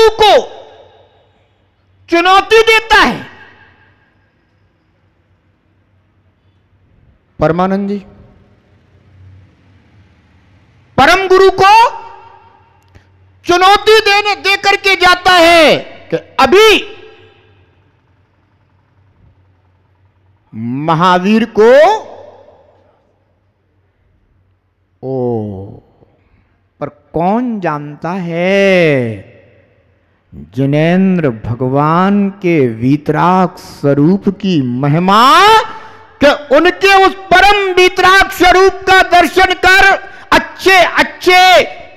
गुरु को चुनौती देता है। परमानंद जी परम गुरु को चुनौती दे करके जाता है कि अभी महावीर को पर कौन जानता है जिनेंद्र भगवान के वीतराग स्वरूप की महिमा, कि उनके उस परम वीतराग स्वरूप का दर्शन कर अच्छे अच्छे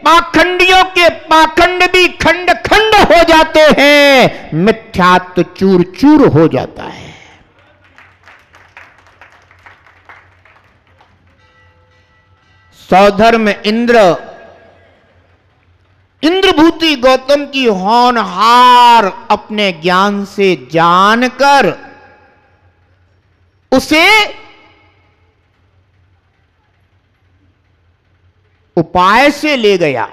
पाखंडियों के पाखंड भी खंड खंड हो जाते हैं, मिथ्यात्व चूर चूर हो जाता है। सौधर्म इंद्रभूति गौतम की होनहार अपने ज्ञान से जानकर उसे उपाय से ले गया,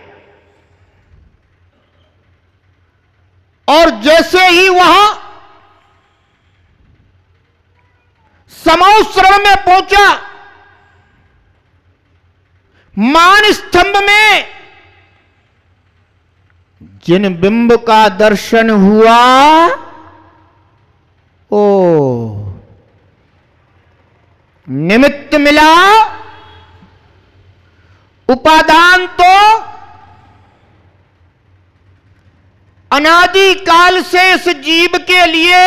और जैसे ही वहां समौश्रण में पहुंचा, मान स्तंभ में जिन बिंब का दर्शन हुआ, निमित्त मिला, उपादान तो अनादि काल से इस जीव के लिए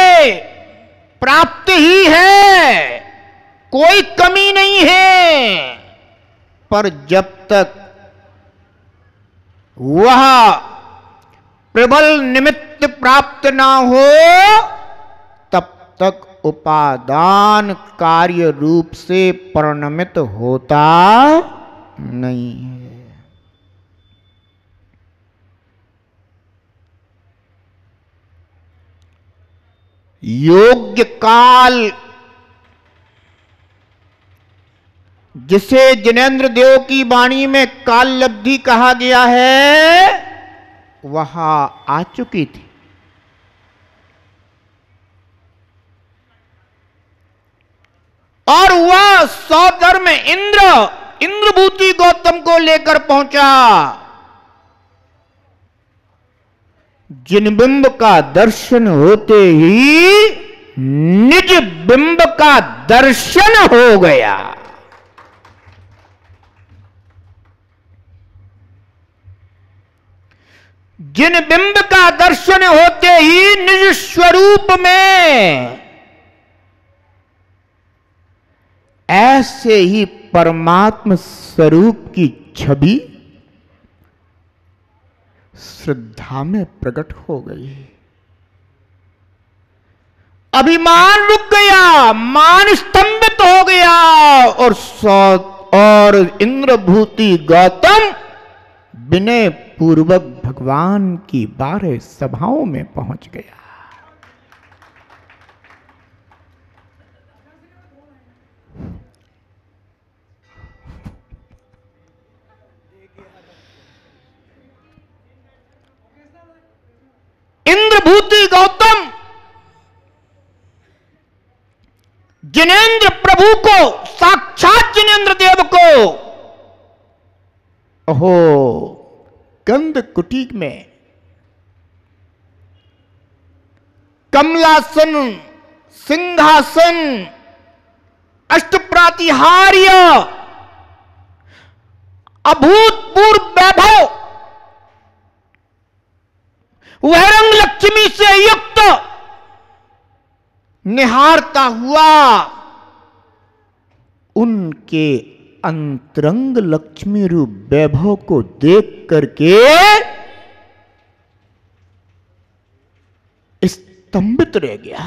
प्राप्त ही है, कोई कमी नहीं है, पर जब तक वह प्रबल निमित्त प्राप्त ना हो तब तक उपादान कार्य रूप से परिणमित होता नहीं है। योग्य काल जिसे जिनेंद्र देव की वाणी में काल लब्धि कहा गया है, वहां आ चुकी थी। और वह सौधर्म इंद्रभूति गौतम को लेकर पहुंचा। जिन बिंब का दर्शन होते ही निज बिंब का दर्शन हो गया। जिन बिंब का दर्शन होते ही निज स्वरूप में, ऐसे ही परमात्म स्वरूप की छवि श्रद्धा में प्रकट हो गई। अभिमान रुक गया, मान स्तंभित हो गया, और इंद्रभूति गौतम विनय पूर्वक भगवान की 12 सभाओं में पहुंच गया। इंद्रभूति गौतम जिनेंद्र प्रभु को, साक्षात जिनेंद्र देव को, कंद कुटी में कमलासन, सिंहासन, अष्टप्रातिहार्य, अभूतपूर्व वैभव, वह रंग लक्ष्मी से युक्त निहारता हुआ उनके अंतरंग लक्ष्मी रूप वैभव को देख करके स्तंभित रह गया।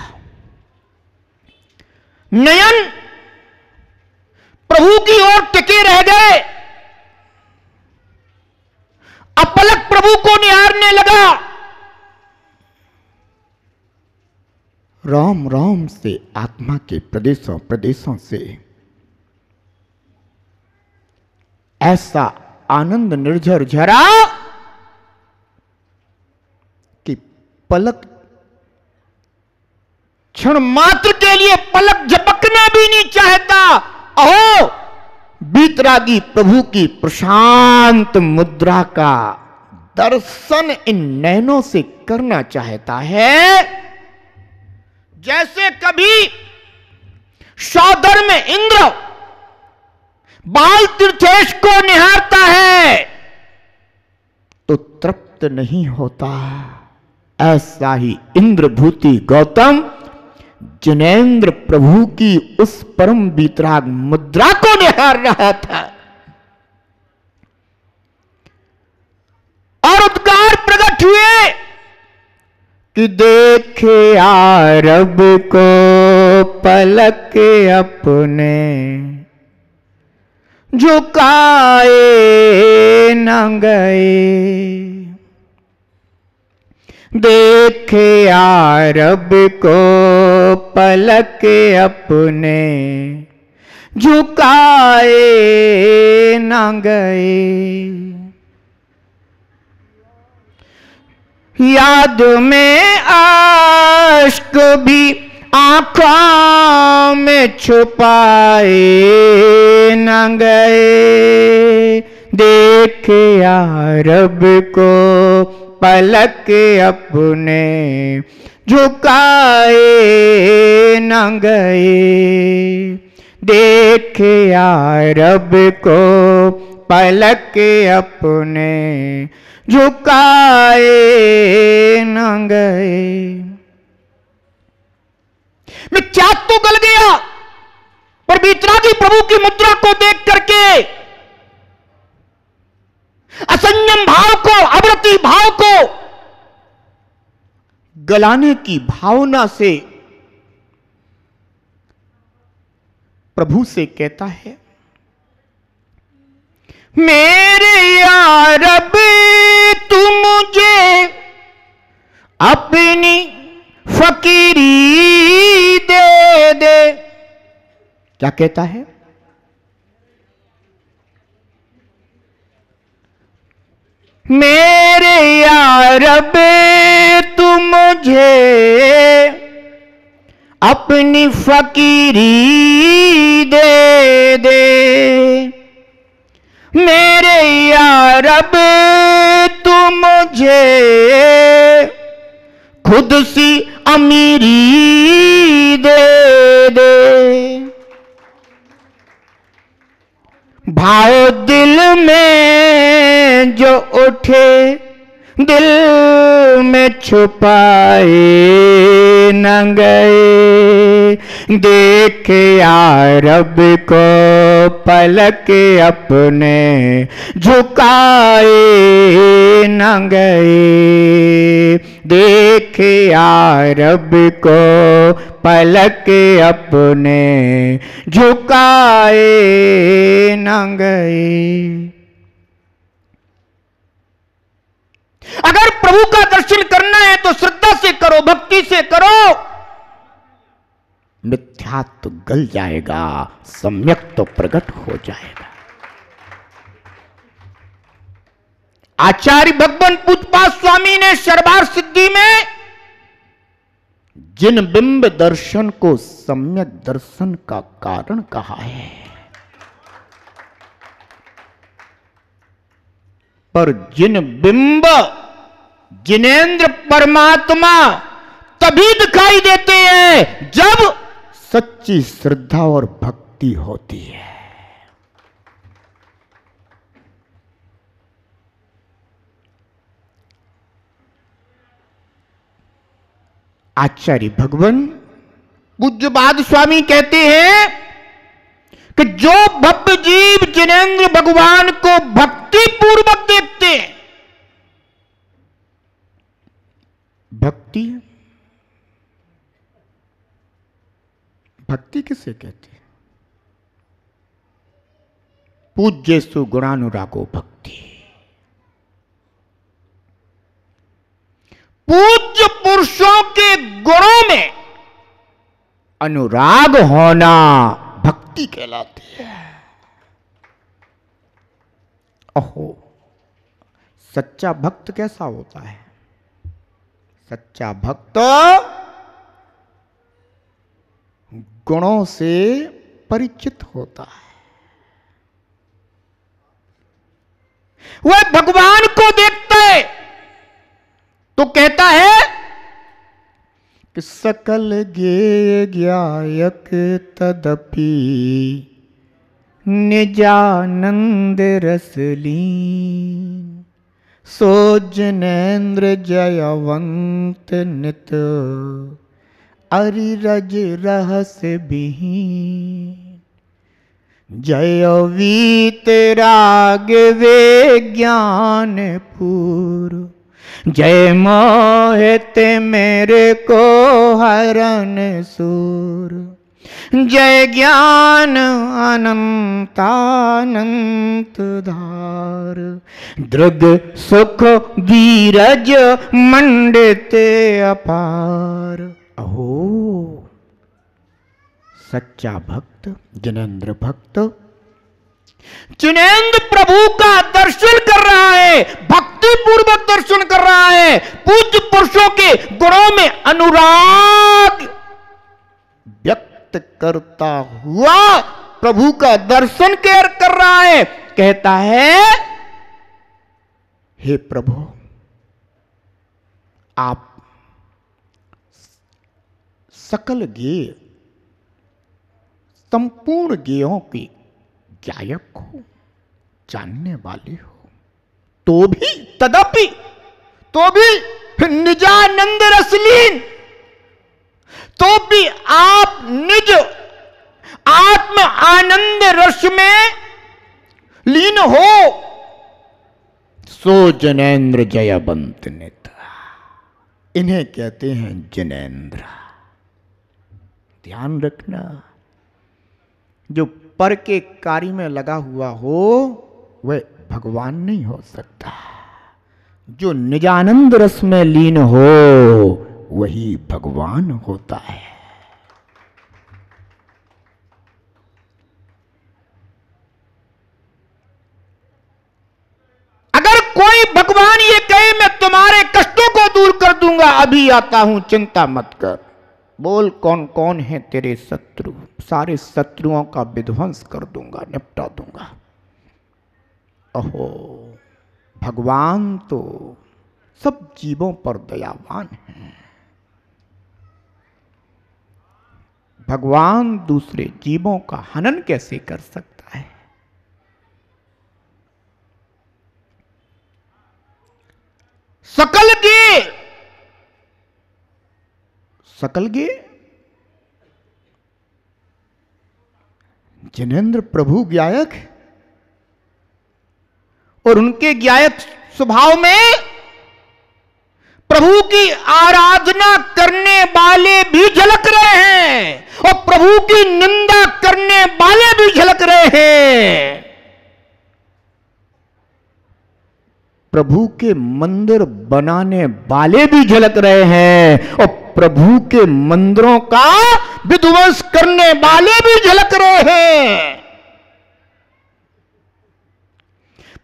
नयन प्रभु की ओर टिके रह गए, अपलक प्रभु को निहारने लगा। राम राम से आत्मा के प्रदेशों प्रदेशों से ऐसा आनंद निर्झर झरा कि पलक, क्षण मात्र के लिए पलक झपकना भी नहीं चाहता। अहो, वीतरागी प्रभु की प्रशांत मुद्रा का दर्शन इन नैनों से करना चाहता है। जैसे कभी सौधर्म इंद्र बाल तीर्थेश को निहारता है तो तृप्त नहीं होता, ऐसा ही इंद्रभूति गौतम जिनेंद्र प्रभु की उस परम वीतराग मुद्रा को निहार रहा था और उद्गार प्रकट हुए कि देखे आरब को पलक अपने, झुकाए न गए। देखे आरब को पलक अपने, झुकाए न गए। याद में आश्क भी आंखों में छुपाए न गए। देखे आरब को पलक अपने, झुकाए न गए। देखे आरब को पलक अपने, झुकाए न गए। मैं क्या तो गल गया, पर वीतरागी प्रभु की मुद्रा को देख करके असंयम भाव को, अवरति भाव को गलाने की भावना से प्रभु से कहता है, मेरे यारब तू मुझे अपनी फकीरी दे दे। क्या कहता है? मेरे यारब तू मुझे अपनी फकीरी दे दे। मेरे यारब तू मुझे खुद सी अमीरी दे दे। भाव दिल में जो उठे, दिल में छुपाए न गए। देखे यारब को पलक अपने, झुकाए न गए। देखे यारब को पलक अपने, झुकाए न गए। अगर प्रभु का दर्शन करना है तो श्रद्धा से करो, भक्ति से करो। मिथ्यात्व गल जाएगा, सम्यक तो प्रकट हो जाएगा। आचार्य भगवान पूजपाद स्वामी ने शरबार सिद्धि में जिन बिंब दर्शन को सम्यक दर्शन का कारण कहा है, पर जिन बिंब जिनेंद्र परमात्मा तभी दिखाई देते हैं जब सच्ची श्रद्धा और भक्ति होती है। आचार्य भगवान पूज्यपाद स्वामी कहते हैं कि जो भव्य जीव जिनेंद्र भगवान को भक्ति पूर्वक देखते हैं, भक्ति भक्ति किसे कहते हैं? पूज्येषु गुणानुरागो भक्ति। पूज्य पुरुषों के गुणों में अनुराग होना भक्ति कहलाती है। ओहो, सच्चा भक्त कैसा होता है? सच्चा भक्त गुणों से परिचित होता है। वह भगवान को देखता है तो कहता है कि सकल गे ज्ञायक तदपि निजानंद रसलीन, सो जनेन्द्र जयवंत नित अरिरज रहस्य विहीन, जय वीत राग वे ज्ञान पूर, जय मोहित मेरे को हरण सूर, जय ज्ञान अनंतानंत धार, दृग सुख वीरज मंडित अपार। अहो सच्चा भक्त, जिनेंद्र भक्त, जिनेंद्र प्रभु का दर्शन कर रहा है, भक्ति पूर्वक दर्शन कर रहा है, पूज्य पुरुषों के गुणों में अनुराग व्यक्त करता हुआ प्रभु का दर्शन कर रहा है। कहता है, हे प्रभु, आप सकल गेय, संपूर्ण गेयों के गायक हो, जानने वाले हो, तो भी तदपि, तो भी निजानंद रसलीन, तो भी आप निज आत्म आनंद रस में लीन हो। सो जनेन्द्र जयवंत नेता, इन्हें कहते हैं जिनेंद्र। ध्यान रखना, जो पर के कार्य में लगा हुआ हो वह भगवान नहीं हो सकता, जो निजानंद रस में लीन हो वही भगवान होता है। अगर कोई भगवान ये कहे मैं तुम्हारे कष्टों को दूर कर दूंगा, अभी आता हूं, चिंता मत कर, बोल कौन कौन है तेरे शत्रु, सारे शत्रुओं का विध्वंस कर दूंगा, निपटा दूंगा। अहो, भगवान तो सब जीवों पर दयावान है। भगवान दूसरे जीवों का हनन कैसे कर सकता है? सकल गे, सकल गे, जिनेंद्र प्रभु ज्ञायक, और उनके ज्ञायक स्वभाव में प्रभु की आराधना करने वाले भी झलक रहे हैं और प्रभु की निंदा करने वाले भी झलक रहे हैं। प्रभु के मंदिर बनाने वाले भी झलक रहे हैं और प्रभु के मंदिरों का विध्वंस करने वाले भी झलक रहे हैं।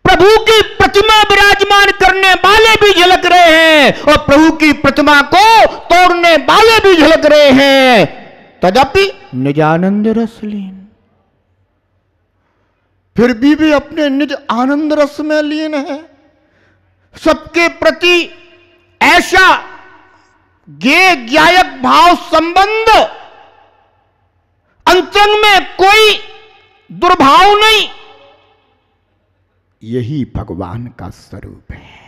प्रभु की प्रतिमा विराजमान करने वाले भी झलक रहे हैं और प्रभु की प्रतिमा को तोड़ने वाले भी झलक रहे हैं। तदपि निजानंद रसलीन, फिर भी वे अपने निज आनंद रस में लीन है। सबके प्रति ऐसा गे ज्ञायक भाव संबंध, अंतरंग में कोई दुर्भाव नहीं, यही भगवान का स्वरूप है।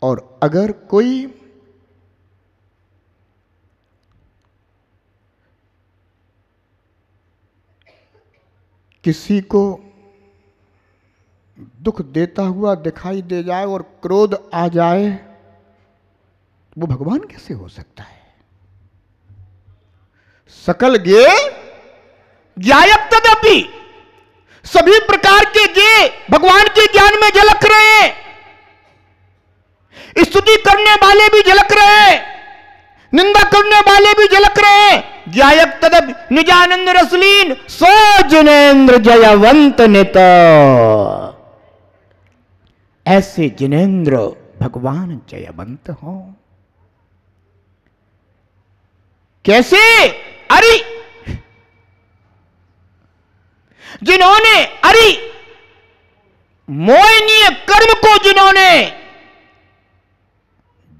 और अगर कोई किसी को दुख देता हुआ दिखाई दे जाए और क्रोध आ जाए, वो भगवान कैसे हो सकता है? सकल गे ज्ञायक तदपि, सभी प्रकार के गे भगवान के ज्ञान में झलक रहे हैं। स्तुति करने वाले भी झलक रहे हैं, निंदा करने वाले भी झलक रहे हैं। ज्ञायक तदपि निजानंद रसलीन, सो जिनेंद्र जयवंत नेता। ऐसे जिनेंद्र भगवान जयवंत हो। कैसे? अरे जिन्होंने मोहिनीय कर्म को जिन्होंने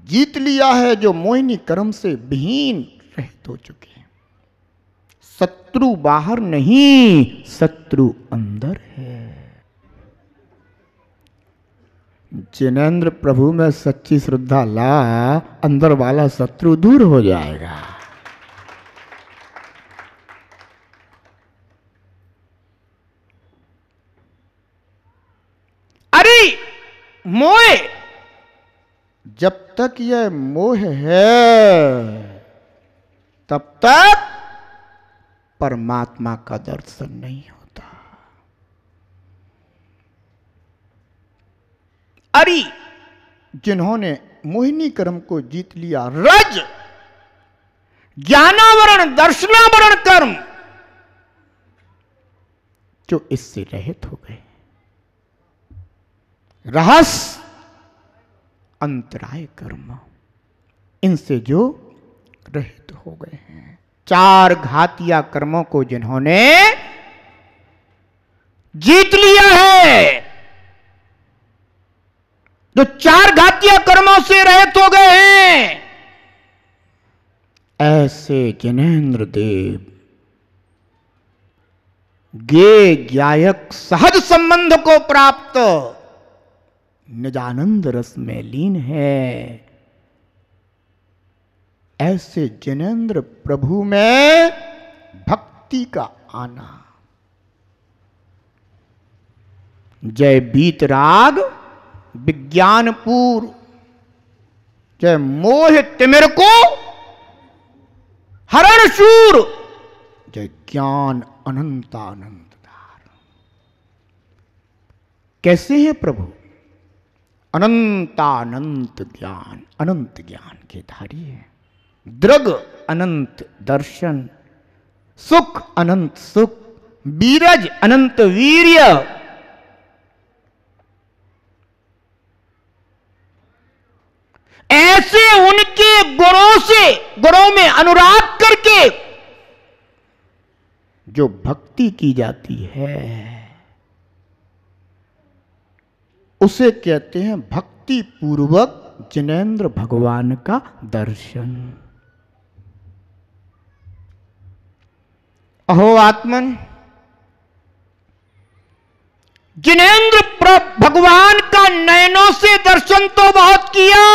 जीत लिया है, जो मोहिनी कर्म से विहीन रहित हो चुके हैं। शत्रु बाहर नहीं, शत्रु अंदर है। जिनेंद्र प्रभु में सच्ची श्रद्धा ला, अंदर वाला शत्रु दूर हो जाएगा। अरे मोह, जब तक यह मोह है तब तक परमात्मा का दर्शन नहीं होता। अरे जिन्होंने मोहिनी कर्म को जीत लिया, रज ज्ञानावरण दर्शनावरण कर्म, जो इससे रहित हो गए, रहस्य अंतराय कर्म, इनसे जो रहित हो गए हैं। चार घातिया कर्मों को जिन्होंने जीत लिया है, जो चार घातिया कर्मों से रहित हो गए हैं, ऐसे जिनेंद्र देव गे ज्ञायक सहज संबंध को प्राप्त निजानंद रस में लीन है। ऐसे जिनेंद्र प्रभु में भक्ति का आना। जय बीतराग विज्ञानपूर, जय मोह तिमिर को हरण शूर, जय ज्ञान अनंतानंतधार। कैसे हैं प्रभु? अनंतानंत ज्ञान, अनंत ज्ञान के धारी है। दृग अनंत दर्शन, सुख अनंत सुख, बीरज अनंत वीर्य। ऐसे उनके गुणों में अनुराग करके जो भक्ति की जाती है, उसे कहते हैं भक्ति पूर्वक जिनेंद्र भगवान का दर्शन। अहो आत्मन, जिनेंद्र भगवान का नयनों से दर्शन तो बहुत किया,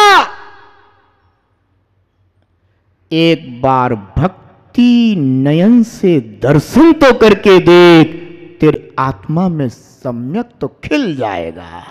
एक बार भक्ति नयन से दर्शन तो करके देख, तेरे आत्मा में सम्यक तो खिल जाएगा।